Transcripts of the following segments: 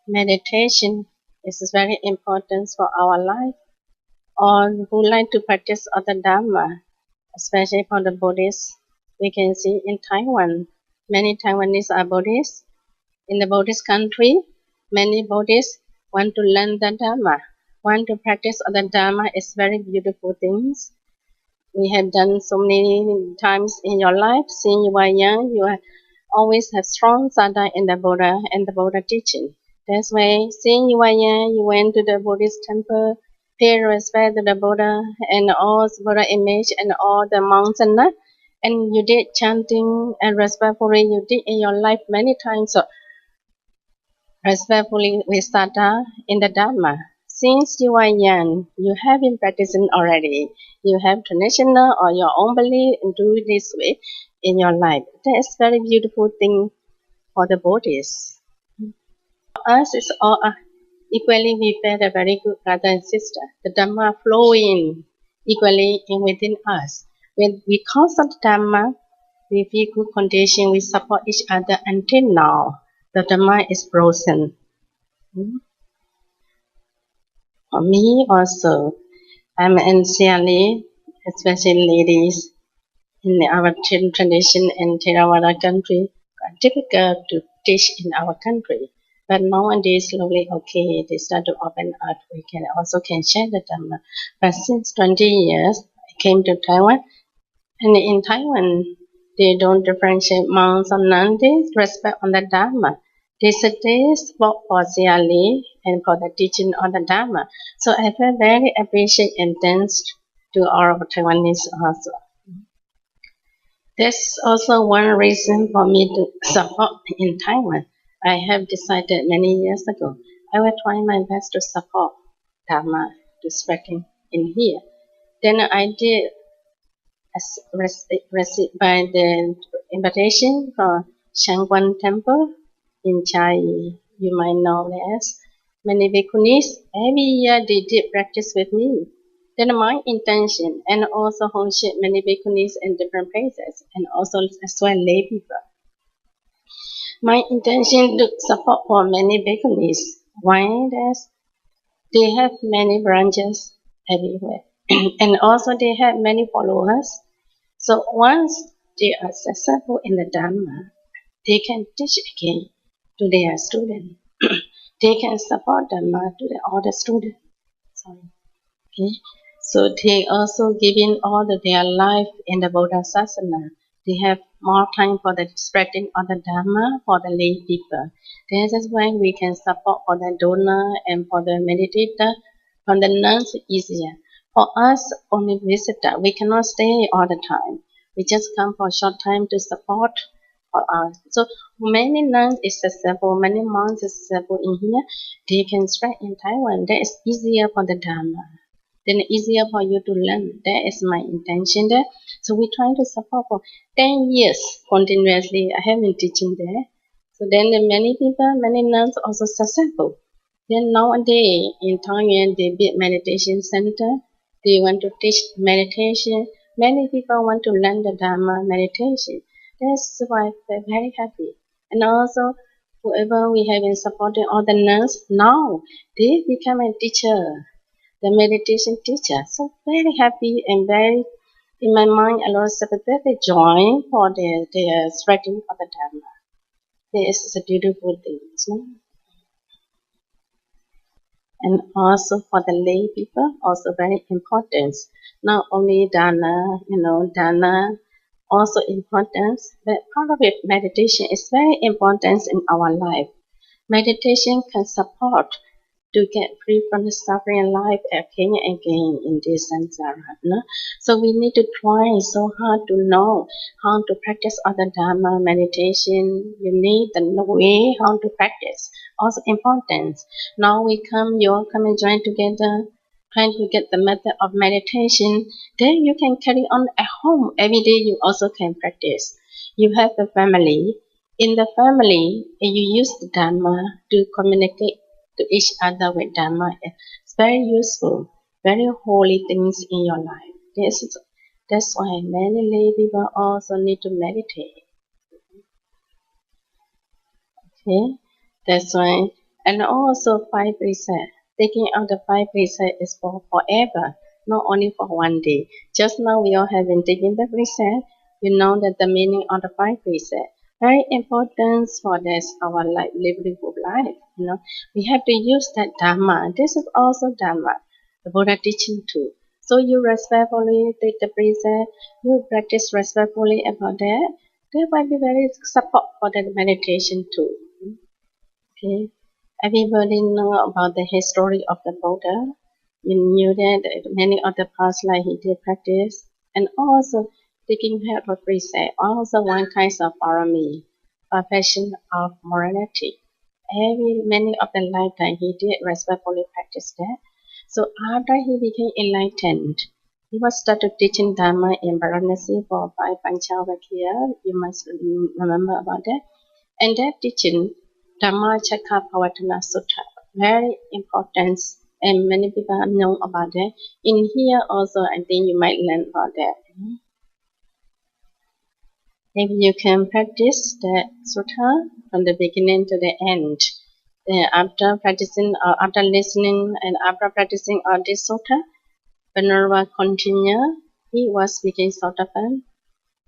Meditation is very important for our life. Or who like to practice other Dharma, especially for the Buddhists. We can see in Taiwan, many Taiwanese are Buddhists. In the Buddhist country, many Buddhists want to learn the Dharma, want to practice other Dharma. It's very beautiful things. We have done so many times in your life. Since you are young, always have strong sadhana in the Buddha and the Buddha teaching. That's why, since you are young, you went to the Buddhist temple, pay respect to the Buddha and all Buddha image and all the monks and you did chanting and respectfully you did in your life many times. So respectfully with sadhana in the Dharma. Since you are young, you have been practicing already. You have traditional or your own belief and do it this way in your life. That is very beautiful thing for the Buddhists. For us, it's all equally we feel a very good brother and sister. The Dhamma flowing equally in within us. When we consult Dhamma, we feel good condition, we support each other until now. The Dhamma is frozen. For me also, I'm sincerely, especially ladies in our tradition and Theravada country, difficult to teach in our country. But nowadays, slowly, okay, they start to open up. We can share the Dhamma. But since 20 years, I came to Taiwan, and in Taiwan, they don't differentiate monks or nuns. They respect on the Dharma. They suggest for CLE and for the teaching on the Dharma. So I feel very appreciate and thanks to all of Taiwanese also. That's also one reason for me to support in Taiwan. I have decided many years ago I will try my best to support Dharma to spreading in here. Then I did received by the invitation for Shangguan Temple in Chai. You might know as many bhikkhunis. Every year they did practice with me. Then my intention and also hosted many bhikkhunis in different places and also as well lay people. My intention to support for many bhikkhunis. Why? There's they have many branches everywhere and also they have many followers. So once they are successful in the Dhamma, they can teach again to their students. They can support Dhamma to the other students. Sorry. Okay. So they also giving all their life in the Buddha Sasana. They have more time for the spreading of the Dhamma for the lay people. This is why we can support for the donor and for the meditator. For the nuns, easier. For us, only visitor. We cannot stay all the time. We just come for a short time to support for us. So many nuns is successful, many monks is successful in here. They can spread in Taiwan. That is easier for the Dhamma. Then easier for you to learn. That is my intention there. So we try to support for 10 years continuously. I have been teaching there. So then many people, many nuns also successful. Then nowadays in Thailand, they build meditation center. They want to teach meditation. Many people want to learn the Dharma meditation. That's why they're very happy. And also, whoever we have been supporting all the nuns, now they become a teacher, the meditation teacher. So very happy and very, in my mind, a lot of sympathetic joy for their spreading of the Dharma. This is a beautiful thing, isn't it? And also for the lay people, also very important. Not only dana, dana also important, but part of it, meditation is very important in our life. Meditation can support to get free from the suffering life again and again in this samsara. No? So we need to try so hard to know how to practice other Dharma meditation. You need the way how to practice. Also important. Now you all come and join together, trying to get the method of meditation. Then you can carry on at home. Every day you also can practice. You have a family. In the family, you use the Dharma to communicate to each other with Dharma. It's very useful, very holy things in your life. That's why many lay people also need to meditate. Okay, that's why And also five precepts. Taking out the five precepts is for forever, not only for one day. Just now we all have been taking the precept. You know that the meaning of the five precepts. Very important for this our life, livelihood life. We have to use that dharma. This is also dharma, the Buddha teaching too. So you respectfully take the precept. You practice respectfully about that. There will be very support for the meditation too. Okay. Everybody know about the history of the Buddha. You knew that many of the past life he did practice, and also taking help of precept, also one kind of parami, perfection of morality. Many of the lifetime he did respectfully practice that. So after he became enlightened, he was started teaching Dharma in Varanasi for 5 Panchavatya. You must remember about that. And that teaching, Dhammacakkappavattana Sutta, very important, and many people know about that. In here also, I think you might learn about that. If you can practice the sutta from the beginning to the end, after practicing, after listening, and after practicing all this sutta, Venerable continued. He was speaking Sotapan.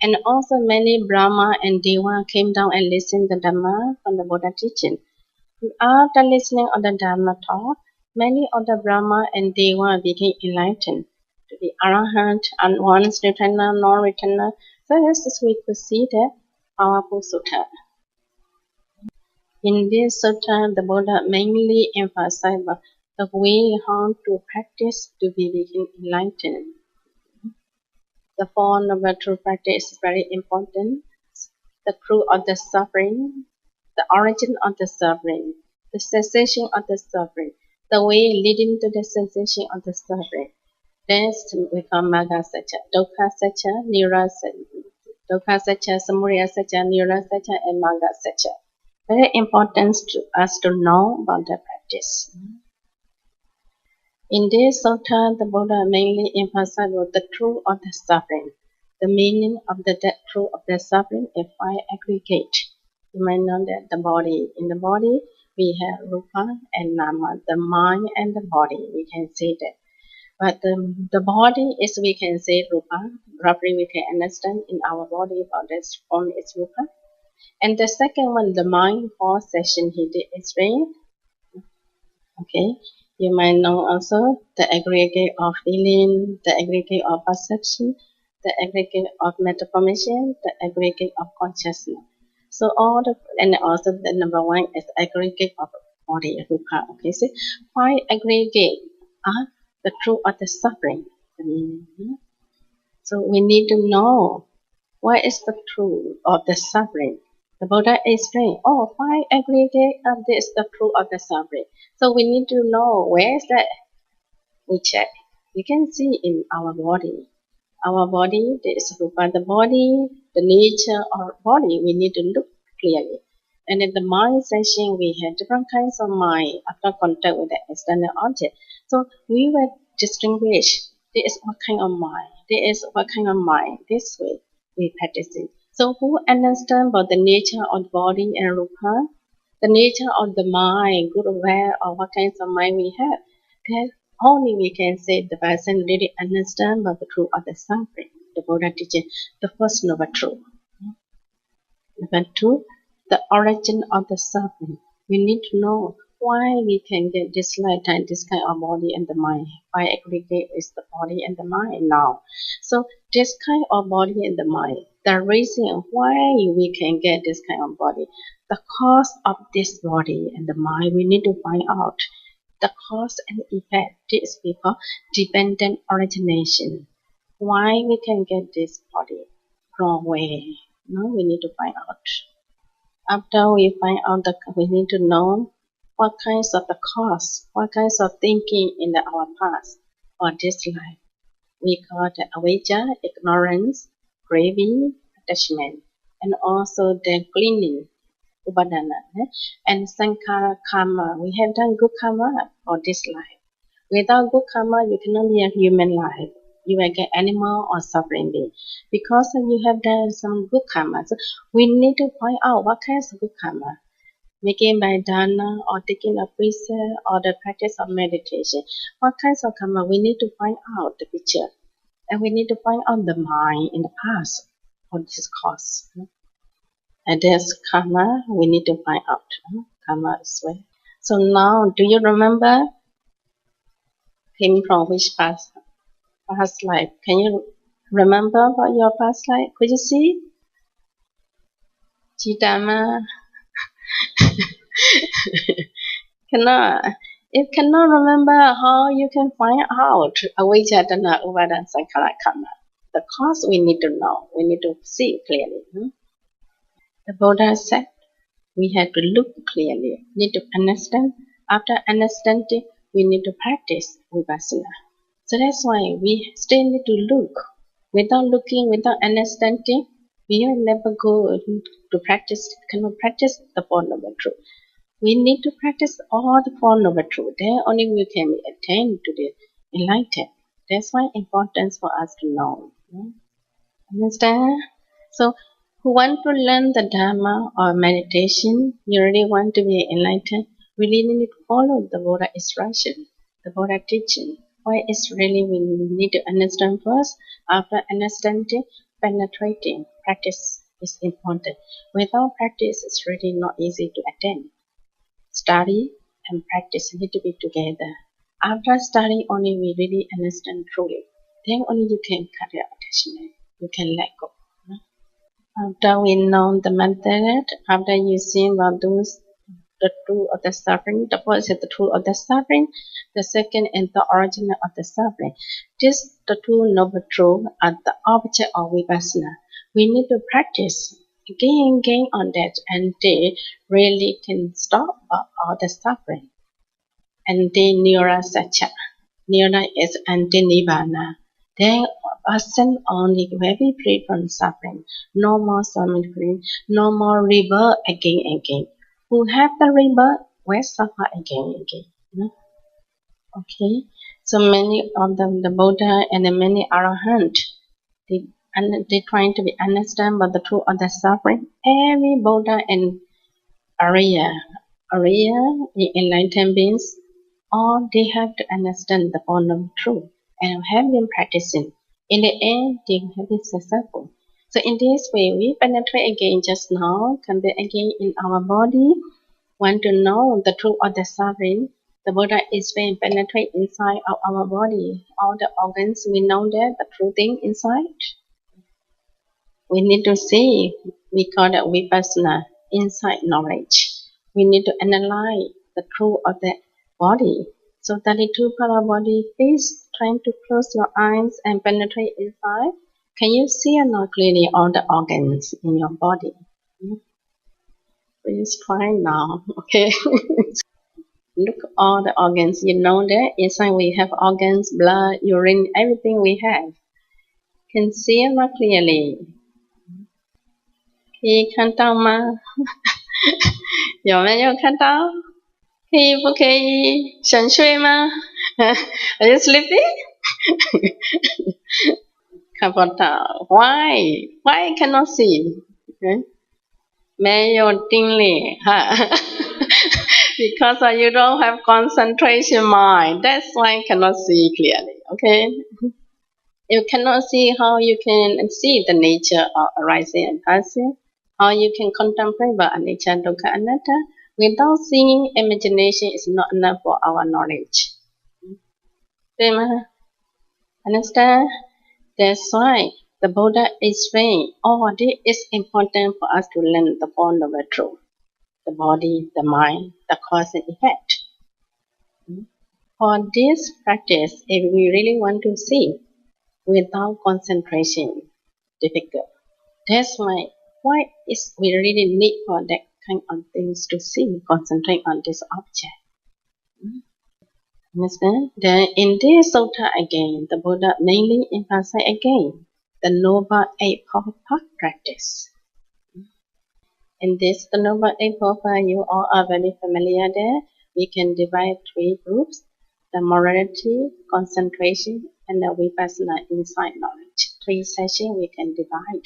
And also many Brahma and Deva came down and listened the Dhamma from the Buddha teaching. After listening on the Dhamma talk, many of the Brahma and Deva became enlightened to the Arahant and one's returner, non-returner. So this we could see that powerful sutta. In this sutta, the Buddha mainly emphasized the way how to practice to be become enlightened. The Four Noble Truth practice is very important. The truth of the suffering, the origin of the suffering, the cessation of the suffering, the way leading to the cessation of the suffering. That's we call Magga Satcha, Dukkha Satcha, Nirvana Satcha, Dukkha Satcha, Samudaya Satcha, Nirvana Satcha, and Magga Satcha. Very important to us to know about the practice. In this sutta, the Buddha mainly emphasized the truth of the suffering. The meaning of the truth of the suffering is five aggregate. You might know that the body. In the body, we have rupa and nama, the mind and the body. We can say that. But the body is, we can say, rupa. Roughly, we can understand in our body about this form is rupa. And the second one, the mind, 4 session he did explain. Okay. You might know also the aggregate of feeling, the aggregate of perception, the aggregate of metaformation, the aggregate of consciousness. So all the, and also the number one is aggregate of body, rupa. Okay, so 5 aggregate are the truth of the suffering. So we need to know what is the truth of the suffering. The Buddha explained, 5 aggregate of this, the truth of the suffering. So we need to know where is that. We check. We can see in our body. Our body, there is rupa, the body, the nature of body, we need to look clearly. And in the mind session, we have different kinds of mind after contact with the external object. So we will distinguish there is what kind of mind, there is what kind of mind. This way we practice it. So who understand about the nature of the body and rupa, the nature of the mind, good aware of what kinds of mind we have, then only we can say the person really understand about the truth of the suffering. The Buddha teaching the first noble truth. Number 2, the origin of the suffering. We need to know why we can get this lifetime, this kind of body and the mind. Why aggregate is the body and the mind now. So this kind of body and the mind, the reason why we can get this kind of body, the cause of this body and the mind, we need to find out. The cause and effect, this we call dependent origination. Why we can get this body? From where? No, we need to find out. After we find out, we need to know what kinds of the cause, what kinds of thinking in our past or this life. We call the avijja, ignorance, craving, attachment, and also the clinging, upadana, and sankhara karma. We have done good karma for this life. Without good karma, you cannot be a human life. You will get animal or suffering being because you have done some good karma. So we need to find out what kinds of good karma. making by dana or taking a precept or the practice of meditation. What kinds of karma we need to find out the picture, and we need to find out the mind in the past for this cause. And there's karma we need to find out. Karma as well. So now, do you remember him from which past life? Can you remember about your past life? Could you see? Chidama cannot. If cannot remember, how you can find out avijjana upada sankhara karma? The cause we need to know. We need to see clearly. The Buddha said we have to look clearly. Need to understand. After understanding, we need to practice vipassana. So that's why we still need to look. Without looking, without understanding, we will never go to practice, cannot practice the Four Noble Truths. We need to practice all the Four Noble Truths. Then only we can attain to the enlightened. That's why important for us to know. Understand? So, who want to learn the Dharma or meditation, you really want to be enlightened, we really need to follow the Buddha instruction, the Buddha teaching. Why is really we need to understand first. After understanding, penetrating, practice is important. Without practice, it's really not easy to attain. Study and practice need to be together. After studying, only we really understand truly. Then only you can cut your attachment. You can let go. After we know the method, after you see about those, the truth of the suffering, the first is the truth of the suffering, the second is the origin of the suffering. This, the two noble truths, are the object of vipassana. We need to practice again and again on that, and they really can stop all the suffering. Anti-nira sacha. Nira is anti-nibbana. Then a person only very free from suffering. No more suffering, no more rebirth again and again. Who have the rebirth will suffer again and again. Okay, so many of them, the Buddha and the many arahant, they trying to be understand about the truth of the suffering. Every Buddha and Arya, the enlightened beings, all they have to understand the Four Noble Truths and have been practicing. In the end, they have been successful. So in this way, we penetrate again just now, come back again in our body, want to know the truth of the suffering. The Buddha is when penetrate inside of our body, all the organs, we know that the true thing inside. We need to see, we call that vipassana, insight knowledge. We need to analyze the truth of the body. So 32 part of body, please try to close your eyes and penetrate inside. Can you see or not clearly all the organs in your body? Please try now, okay? Look all the organs. You know that inside we have organs, blood, urine, everything we have. Can see or not clearly? 可以看到吗？有没有看到？可以不可以想睡吗？Are you sleepy? 看不到 Why? Why cannot see? 没有定力哈 Because you don't have concentration mind. That's why you cannot see clearly. Okay? You cannot see how you can see the nature of arising and passing. How you can contemplate about anicca, dukkha, anatta. Without seeing, imagination is not enough for our knowledge. Understand? That's why the Buddha is saying, this is important for us to learn the Four Noble Truths. The body, the mind, the cause and effect. For this practice, if we really want to see without concentration, difficult. That's why we really need for that kind of things to see, concentrate on this object. Understand? Then in this sutta again, the Buddha mainly emphasized again the Noble Eightfold Path practice. In this, the Noble Eightfold Path, you all are very familiar there. We can divide three groups: the morality, concentration, and the vipassana insight knowledge. 3 sessions we can divide.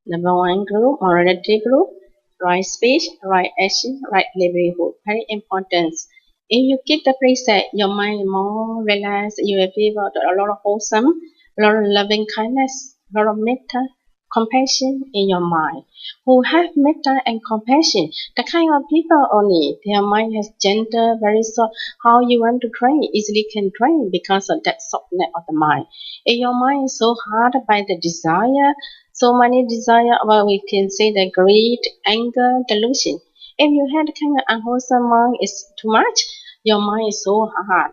Number 1 group, morality group, right speech, right action, right livelihood. Very important. If you keep the preset, your mind more relaxed, you will feel a lot of wholesome, a lot of loving kindness, a lot of metta, compassion in your mind. Who have metta and compassion, the kind of people only, their mind has gentle, very soft. How you want to train, easily can train because of that softness of the mind. If your mind is so hard by the desire, so many desire, well, we can say the greed, anger, delusion. If you had kind of unwholesome mind, it's too much. Your mind is so hard,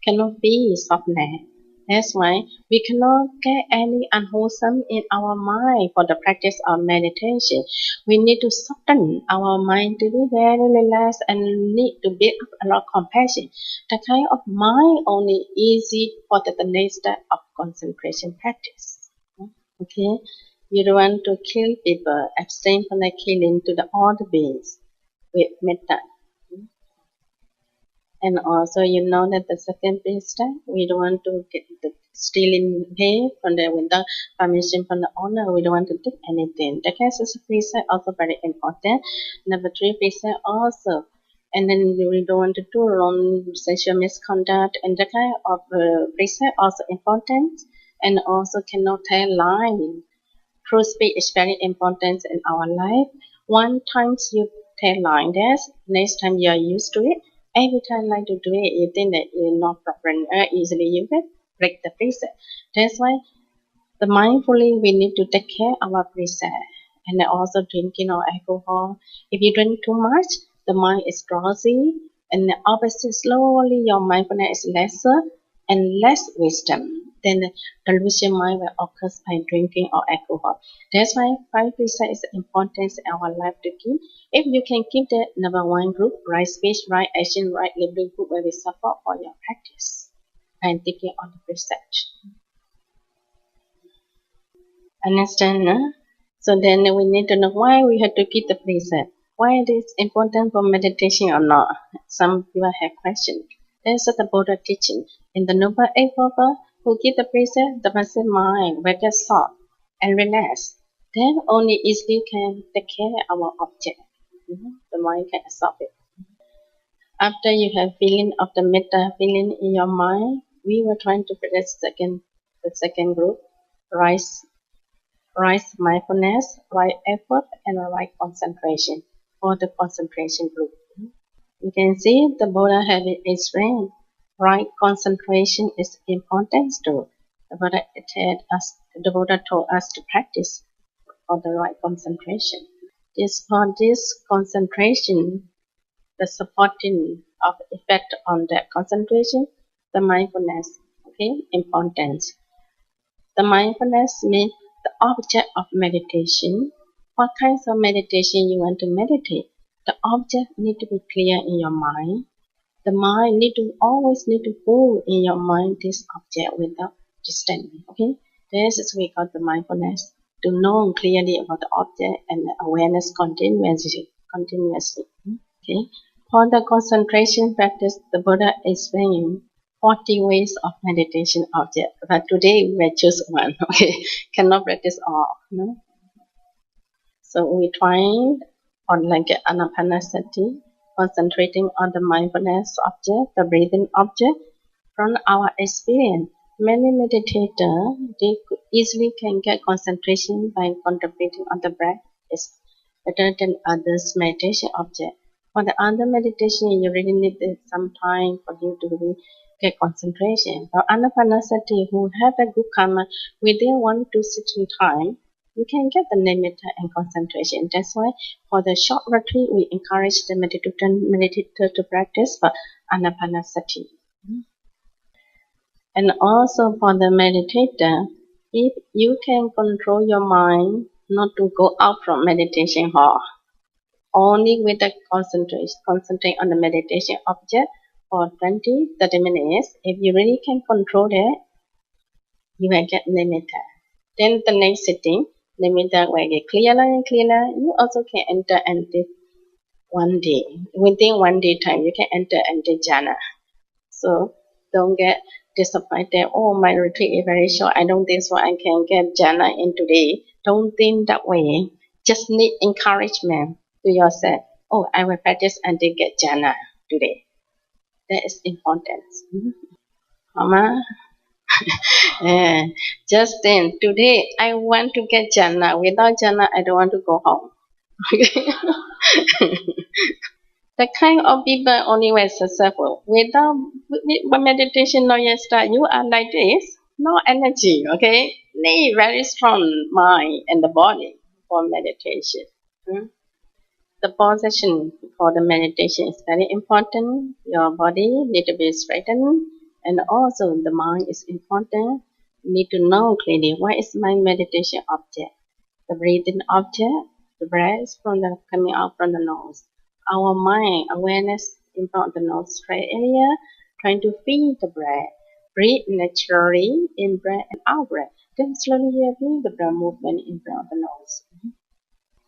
cannot be softness. That's why we cannot get any unwholesome in our mind for the practice of meditation. We need to soften our mind to be very relaxed and need to build up a lot of compassion. The kind of mind only easy for the next step of concentration practice. Okay, you don't want to kill people, abstain from the killing to the other beings with metta. And also, you know that the second step, we don't want to get the stealing pay from the without permission from the owner. We don't want to take anything. The case is preset also very important. Number three preset also. And then we don't want to do wrong sexual misconduct. And the kind of preset also important. And also cannot tell lie. True speech is very important in our life. One time you tell lie, that's next time you are used to it. Every time like to do it, you think that you're not proper easily you can break the preset. That's why the mindfully we need to take care of our preset. And then also drinking or alcohol. If you drink too much, the mind is drowsy, and the opposite slowly your mindfulness is lesser and less wisdom. Then the delusion mind will occur by drinking or alcohol. That's why 5% is important in our life to keep. If you can keep the number one group, right speech, right action, right living group will be support for your practice and taking on the research. Understand? So then we need to know why we have to keep the preset. Why it is important for meditation or not? Some people have questions. This is the Buddha teaching. In the Noble Eightfold, who keep the preset, the passive mind will get soft and relaxed. Then only easily can take care of our object. The mind can absorb it. After you have feeling of the metta feeling in your mind, we were trying to practice the second group, rise mindfulness, right effort, and right concentration for the concentration group. You can see the Buddha have it explained. Right concentration is important too. The Buddha told us to practice for the right concentration. For this concentration, the supporting of effect on that concentration, the mindfulness, okay, important. The mindfulness means the object of meditation. What kinds of meditation you want to meditate? The object need to be clear in your mind. The mind always need to hold in your mind this object without disturbing. Okay, this is we call the mindfulness. To know clearly about the object and the awareness continuously. Okay, for the concentration practice, the Buddha explained 40 ways of meditation object. But today we will choose one. Okay, cannot practice all. No? So we try on like anapanasati, concentrating on the mindfulness object, the breathing object. From our experience, many meditators they easily can get concentration by concentrating on the breath. It's better than others meditation object. For the other meditation, you really need some time for you to really get concentration. For anapanasati, who have a good karma within 1 to 16 time, you can get the nimitta and concentration. That's why for the short retreat, we encourage the meditator to practice for anapanasati. And also for the meditator, if you can control your mind not to go out from meditation hall, only with the concentrate on the meditation object for 20-30 minutes. If you really can control it, you will get nimitta. Then the next sitting, nimitta will get clearer and clearer. You also can enter into 1 day. Within 1 day time, you can enter into jhana. So don't get disappointed. Oh, my retreat is very short. I don't think so. I can get jhana in today. Don't think that way. Just need encouragement. to yourself, oh, I will practice until get jhana today. That is important. Mama, just then, today I want to get jhana. Without jhana, I don't want to go home. The kind of people only were successful. Without meditation, not yet start, you are like this. No energy, okay? Need very strong mind and the body for meditation. Hmm? The position for the meditation is very important. Your body need to be straightened, and also the mind is important. You need to know clearly what is my meditation object. The breathing object, the breath from the coming out from the nose. Our mind awareness in front of the nose straight area, trying to feel the breath. Breathe naturally in breath and out breath. Then slowly you feel the breath movement in front of the nose.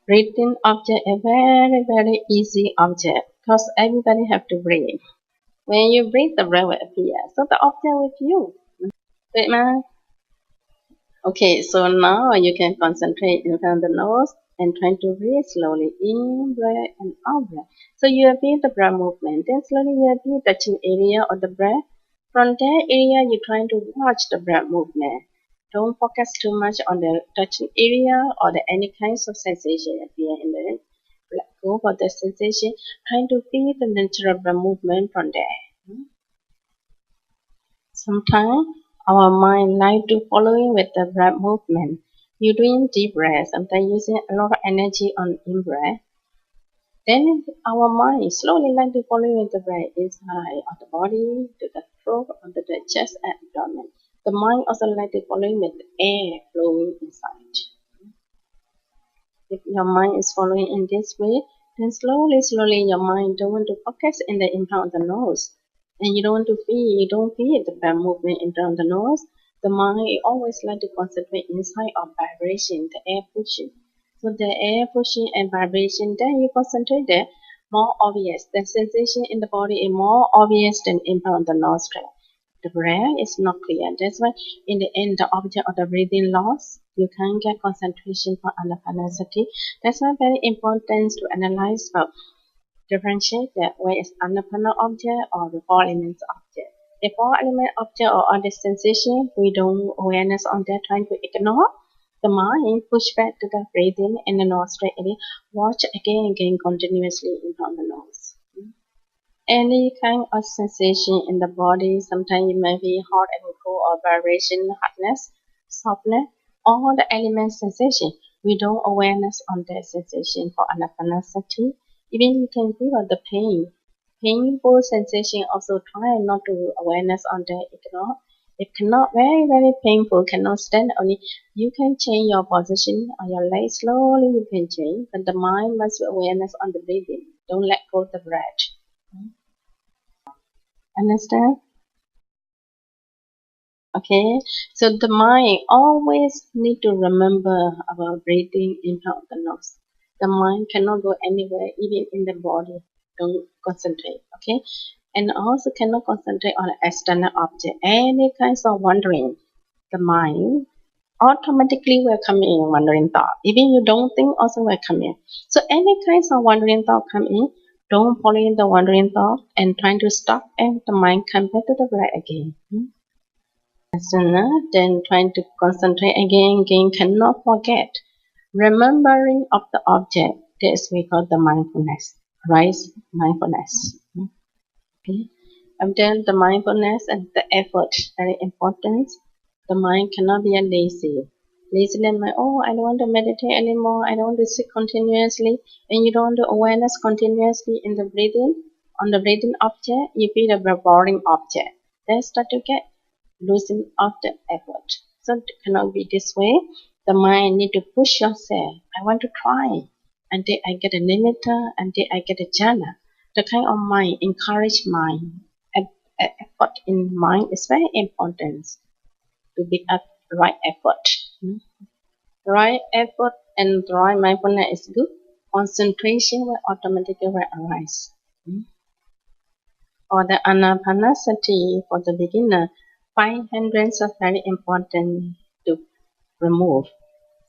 Breathing object a very easy object because everybody have to breathe. When you breathe, the breath will appear. So the object with you. Right, ma? Okay, so now you can concentrate in front of the nose and try to breathe slowly in breath and out breath. So you feel the breath movement. Then slowly you feel touching area of the breath. From that area, you try to watch the breath movement. Don't focus too much on the touching area or the any kinds of sensation appear in the let go for the sensation. Trying to feel the natural breath movement from there. Sometimes our mind like to following with the breath movement. You're doing deep breath, sometimes using a lot of energy on in breath. Then our mind slowly like to follow with the breath inside of the body, to the throat, onto the chest and abdomen. The mind also like to follow with the air flowing inside. If your mind is following in this way, then slowly your mind don't want to focus in the in front of the nose. And you don't feel the breath movement in front of the nose. The mind always like to concentrate inside of vibration, the air pushing. So the air pushing and vibration, then you concentrate there, more obvious. The sensation in the body is more obvious than in front of the nostril. The breath is not clear. That's why in the end the object of the breathing loss. You can't get concentration for anapanasati. That's why very important to analyze about differentiate that where is anapana object or the four elements object. The four element object or on the sensation, we don't awareness on that trying to ignore. The mind push back to the breathing in the nostril area. Watch again continuously in front of the nose. Any kind of sensation in the body, sometimes it may be hot and cold or vibration, hardness, softness, all the element sensation. We don't awareness on that sensation for anapanasati. Even you can feel the pain. Painful sensation also try not to awareness on that, ignore. If cannot very painful, cannot stand only, you can change your position on your leg slowly you can change, but the mind must be awareness on the breathing. Don't let go of the breath. Understand? Okay. So the mind always need to remember about breathing in front of the nose. The mind cannot go anywhere, even in the body. Don't concentrate. Okay. And also cannot concentrate on an external object. Any kinds of wandering, the mind automatically will come in wandering thought. Even you don't think, also will come in. So any kinds of wandering thought come in, don't follow in the wandering thought and trying to stop and the mind come back to the breath again. Then trying to concentrate again cannot forget. Remembering of the object, this we call the mindfulness, right? Mindfulness. Okay. And then the mindfulness and the effort, very important. The mind cannot be a lazy. Laziness means, oh, I don't want to meditate anymore. I don't want to sit continuously. And you don't want to awareness continuously in the breathing. On the breathing object, you feel a boring object. Then start to get losing of the effort. So it cannot be this way. The mind need to push yourself. I want to try until I get a nimitta, until I get a jhana. The kind of mind, encourage mind. Effort in mind is very important to be a right effort. Right effort and right mindfulness is good. Concentration will automatically arise. Or the anapanasati for the beginner, 5 hindrances are very important to remove.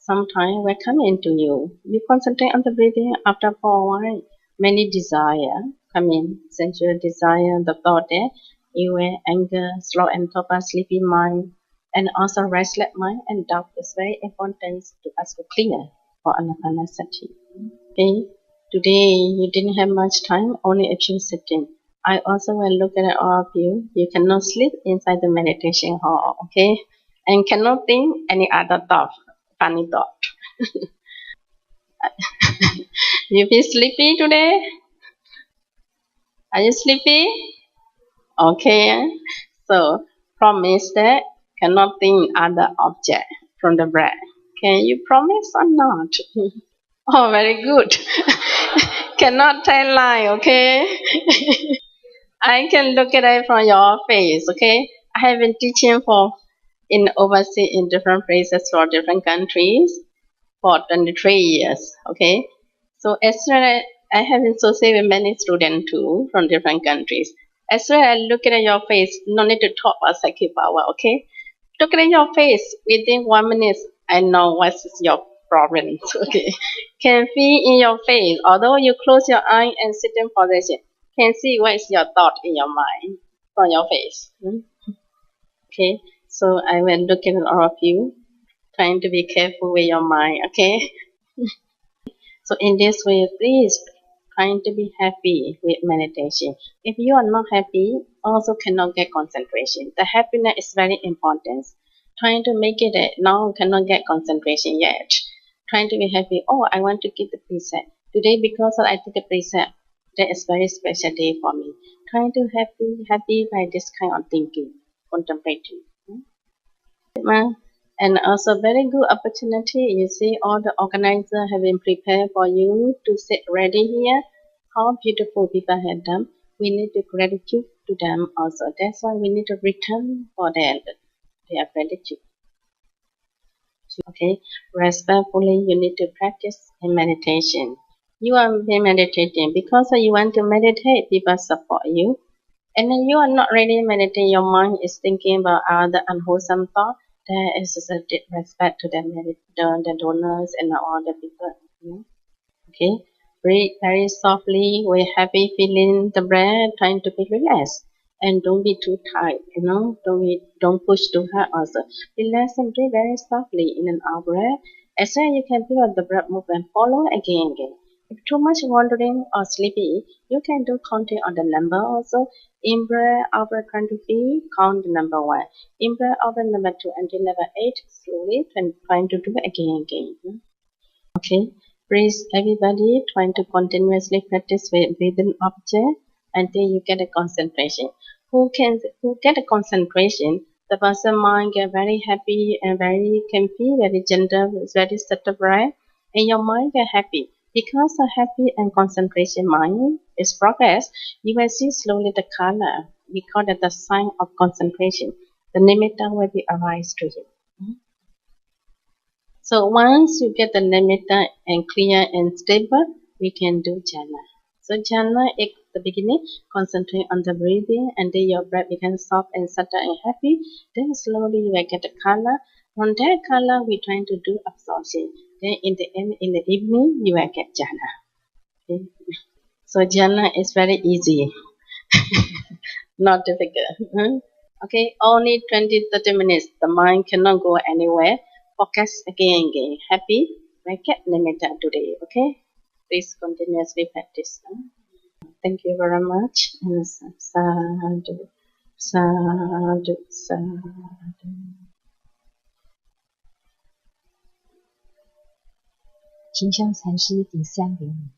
Sometimes will come into you. You concentrate on the breathing. After for a while, many desire come in. Sensual desire, the thought there, evil, anger, slow and torpor, sleepy mind, and also restless mind and doubt is very important to us to clear for anapanasati. Okay. Today you didn't have much time, only a few seconds. I also will look at all of you. You cannot sleep inside the meditation hall, okay? And cannot think any other thought, funny thought. You feel sleepy today? Are you sleepy? Okay. So promise that cannot think other object from the breath. Can you promise or not? Oh, very good. Cannot tell lie, okay? I can look at it from your face, okay? I have been teaching for in overseas in different places for different countries for 23 years, okay? So as soon as I have been associated with many students too from different countries. As soon as I look at your face, no need to talk about psychic power, okay? Look at your face within 1 minute. I know what is your problem, okay? Can feel in your face, although you close your eye and sit in position, can see what is your thought in your mind from your face. Okay, so I will look at all of you, trying to be careful with your mind, okay? So in this way, please trying to be happy with meditation. If you are not happy, also cannot get concentration. The happiness is very important. Trying to make it now cannot get concentration yet. Trying to be happy. Oh, I want to give the preset today because I took a preset. That is very special day for me. Trying to happy by this kind of thinking, contemplating. And also very good opportunity. You see, all the organizers have been prepared for you to sit ready here. How beautiful people have done. We need to gratitude to them also. That's why we need to return for their gratitude. Okay, respectfully, you need to practice in meditation. You are meditating because you want to meditate. People support you. And then you are not really meditating, your mind is thinking about other unwholesome thought. There is a respect to the donors and all the people. Okay, breathe very softly with happy feeling the breath, trying to be relaxed. And don't be too tight, don't push too hard also. Relax and breathe very softly in and out breath. As soon as you can feel the breath move and follow again. If too much wandering or sleepy, you can do counting on the number also. In breath, out breath 23, count the number 1. In breath, out breath number 2 until number 8, slowly trying to do it again. Okay, please everybody trying to continuously practice with breathing object until you get a concentration. Who get a concentration, the person mind get very happy and very comfy, very gentle, very settled, right? And your mind get happy. Because a happy and concentration mind is progress, you will see slowly the color. We call it the sign of concentration. The nimitta will be arise to you. So once you get the nimitta and clear and stable, we can do jhana. So jhana at the beginning, concentrate on the breathing and then your breath becomes soft and subtle and happy. Then slowly you will get the color. From that color, we're trying to do absorption. Then in the end, in the evening, you will get jhana. Okay? So jhana is very easy, not difficult. Okay, only 20-30 minutes. The mind cannot go anywhere. Focus again. Happy? Make it limited today. Okay? Please continuously practice. Thank you very much. And sadhu, sadhu, sadhu. 情商禅师顶香给你。